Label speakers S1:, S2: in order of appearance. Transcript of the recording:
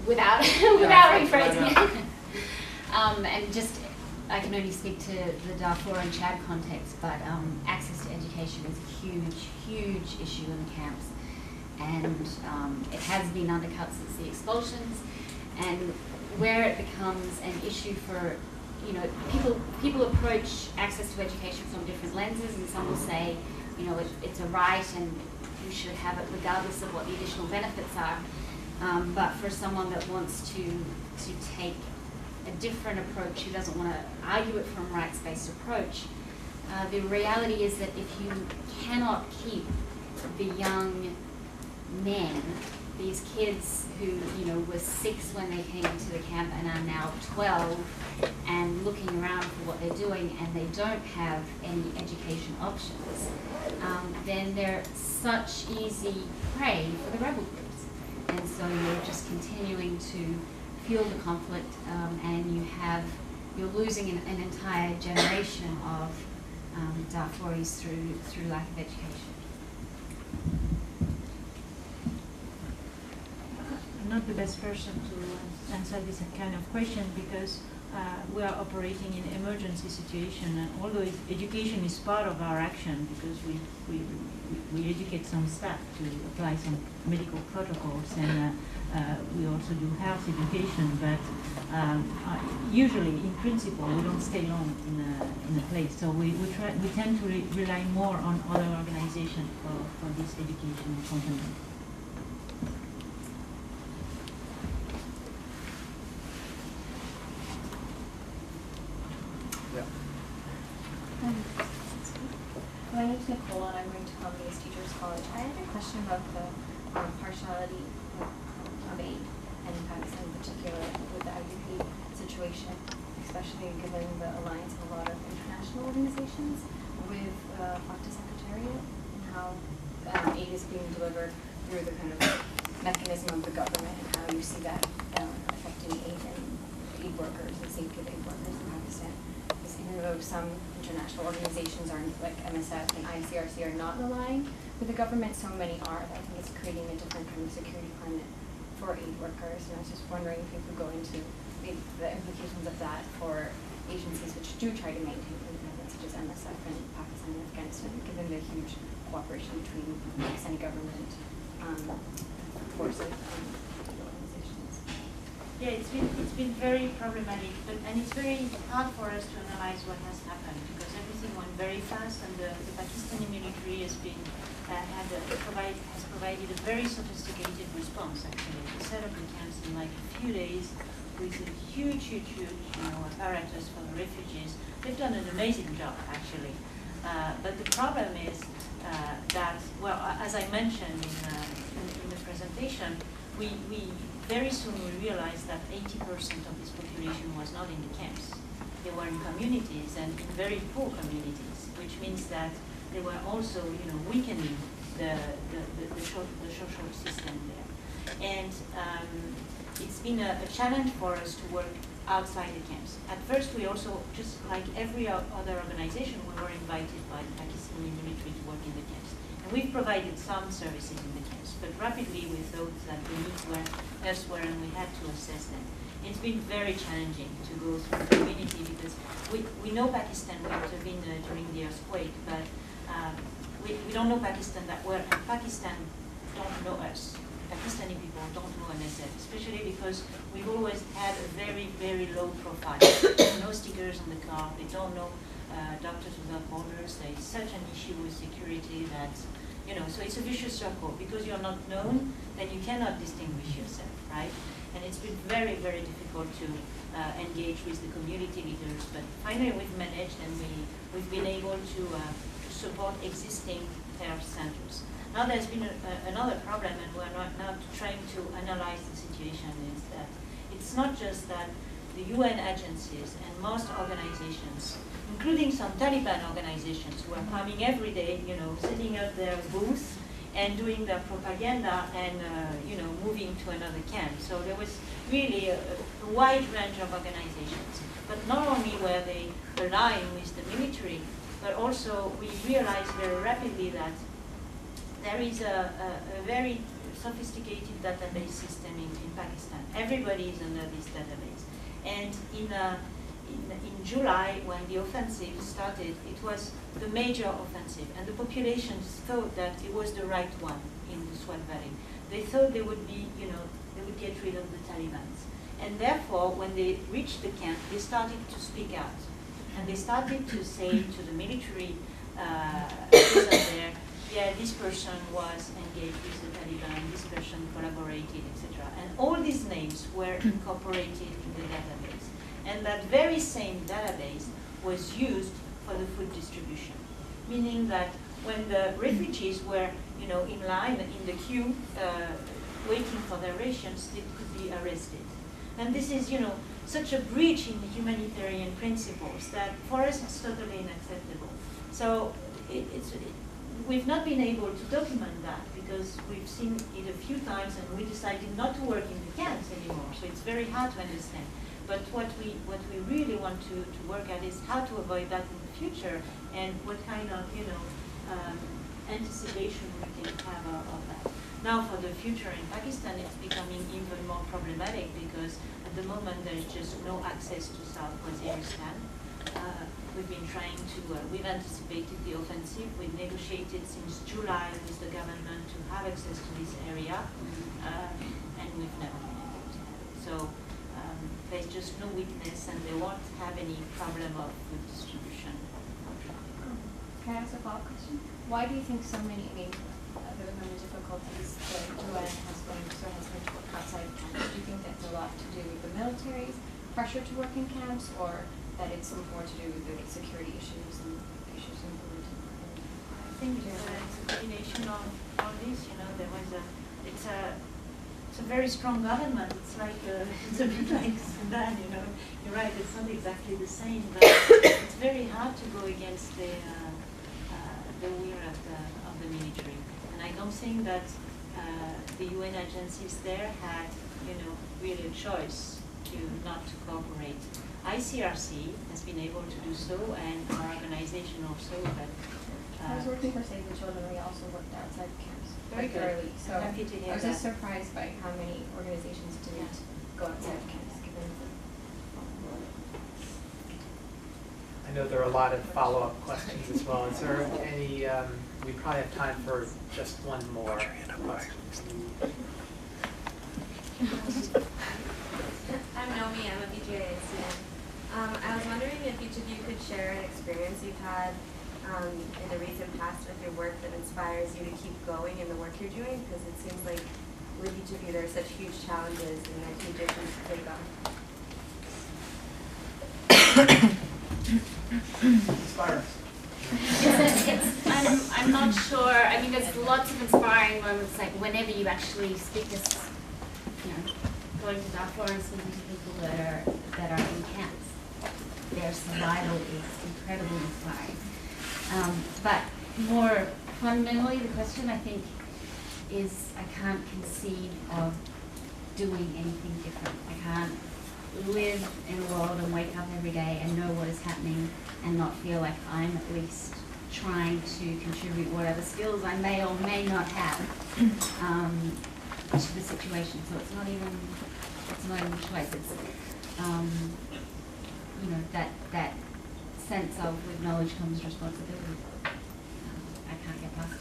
S1: without without rephrasing it. And just, I can only speak to the Darfur and Chad context, but access to education is a huge, huge issue in the camps. And it has been undercut since the expulsions. And where it becomes an issue for, you know, people approach access to education from different lenses, and some will say, you know, it's a right and you should have it regardless of what the additional benefits are. But for someone that wants to take a different approach, who doesn't want to argue it from a rights-based approach, the reality is that if you cannot keep the young men, these kids who, you know, were 6 when they came into the camp and are now 12 and looking around for what they're doing, and they don't have any education options, then they're such easy prey for the rebel groups. And so you're just continuing to fuel the conflict, and you're losing an entire generation of Darfuris through lack of education.
S2: I'm not the best person to answer this kind of question, because we are operating in emergency situation, and although education is part of our action, because we educate some staff to apply some medical protocols, and we also do health education, but usually, in principle, we don't stay long in a place. So we tend to rely more on other organizations for this education component.
S3: My name is Nicole, and I'm going to Columbia's Teachers College. I had a question about the partiality of aid, and in Pakistan in particular, with the IDP situation, especially given the alliance of a lot of international organizations with FACTA Secretariat, and how aid is being delivered through the kind of mechanism of the government, and how you see that affecting aid workers and safety of aid workers in Pakistan. Because even though some international organizations are, like MSF and ICRC, are not relying with the government, so many are. I think it's creating a different kind of security climate for aid workers, and I was just wondering if you could go into the implications of that for agencies which do try to maintain independence, such as MSF in Pakistan and Afghanistan, given the huge cooperation between the Pakistani government, forces, and organizations.
S2: Yeah, it's been very problematic, and it's very hard for us to analyze what has happened, because everything went very fast, and the Pakistani military has provided a very sophisticated response. Actually, to set up the camps in like a few days with a huge apparatus for the refugees. They've done an amazing job, actually. But the problem is that, well, as I mentioned in the presentation, we very soon we realized that 80% of this population was not in the camps. They were in communities, and in very poor communities, which means that they were also, weakening the social system there. And it's been a challenge for us to work outside the camps. At first, we also, just like every other organization, we were invited by the Pakistani military to work in the camps. And we've provided some services in the camps, but rapidly we thought that the needs were elsewhere, and we had to assess them. It's been very challenging to go through the community, because we know Pakistan, we intervened during the earthquake, but we don't know Pakistan that well, and Pakistan don't know us. Pakistani people don't know MSF, especially because we've always had a very, very low profile. No stickers on the car, they don't know Doctors Without Borders. There is such an issue with security that, so it's a vicious circle. Because you're not known, then you cannot distinguish yourself, right? And it's been very, very difficult to engage with the community leaders. But finally we've managed, and we've been able to support existing health centers. Now there's been another problem, and we're now trying to analyze the situation, is that it's not just that the UN agencies and most organizations, including some Taliban organizations who are coming every day, setting up their booths and doing their propaganda and, moving to another camp. So there was really a wide range of organizations. But not only were they aligning with the military, but also we realized very rapidly that there is a very sophisticated database system in Pakistan. Everybody is under this database. And in July, when the offensive started, it was the major offensive, and the population thought that it was the right one in the Swat Valley. They thought they would be, they would get rid of the Taliban. And therefore, when they reached the camp, they started to speak out. And they started to say to the military officers there, yeah, this person was engaged with the Taliban, this person collaborated, etc. And all these names were incorporated in the database. And that very same database was used for the food distribution, meaning that when the refugees were, in line, in the queue, waiting for their rations, they could be arrested. And this is, such a breach in the humanitarian principles that for us it's totally unacceptable. So we've not been able to document that because we've seen it a few times and we decided not to work in the camps anymore. So it's very hard to understand. But what we really want to work at is how to avoid that in the future and what kind of, anticipation we can have of that. Now for the future in Pakistan, it's becoming even more problematic because at the moment there's just no access to South Waziristan. We've been trying to, we've anticipated the offensive. We've negotiated since July with the government to have access to this area, and we've never been able to have it. So there's just no witness, and they won't have any problem of food distribution.
S3: Can I ask a follow-up question? Why do you think so many, other than the difficulties that UN has been to work outside of camps, do you think that's a lot to do with the military's pressure to work in camps, or that it's more to do with the security issues and issues implementing?
S2: I think it's a combination of all this. There was it's a very strong government. It's like it's a bit like Sudan. You're right. It's not exactly the same, but it's very hard to go against the will of the military. And I don't think that the UN agencies there had, really a choice to not to cooperate. ICRC has been able to do so, and our organization also. But
S3: I was working for Save the Children. We also worked outside camps
S2: very
S3: quite thoroughly. So
S2: happy to hear
S3: I was
S2: that.
S3: just surprised by how many organizations didn't go outside of camps, given
S4: I know there are a lot of follow-up questions as well. Is there any, we probably have time for just one more question.
S5: I'm Nomi, I'm a BJA student. I was wondering if each of you could share an experience you've had in the recent past with your work that inspires you to keep going in the work you're doing, because it seems like with each of you there are such huge challenges and there's huge issues to take on.
S1: I'm not sure. I mean, there's lots of inspiring moments, like whenever you actually speak to, going to Darfur and speaking to people that are in camps. Their survival is incredibly inspiring. But more fundamentally, the question I think is I can't conceive of doing anything different. I can't live in a world and wake up every day and know what is happening and not feel like I'm at least trying to contribute whatever skills I may or may not have to the situation. So it's not even a choice. It's that sense of with knowledge comes responsibility. I can't get past it.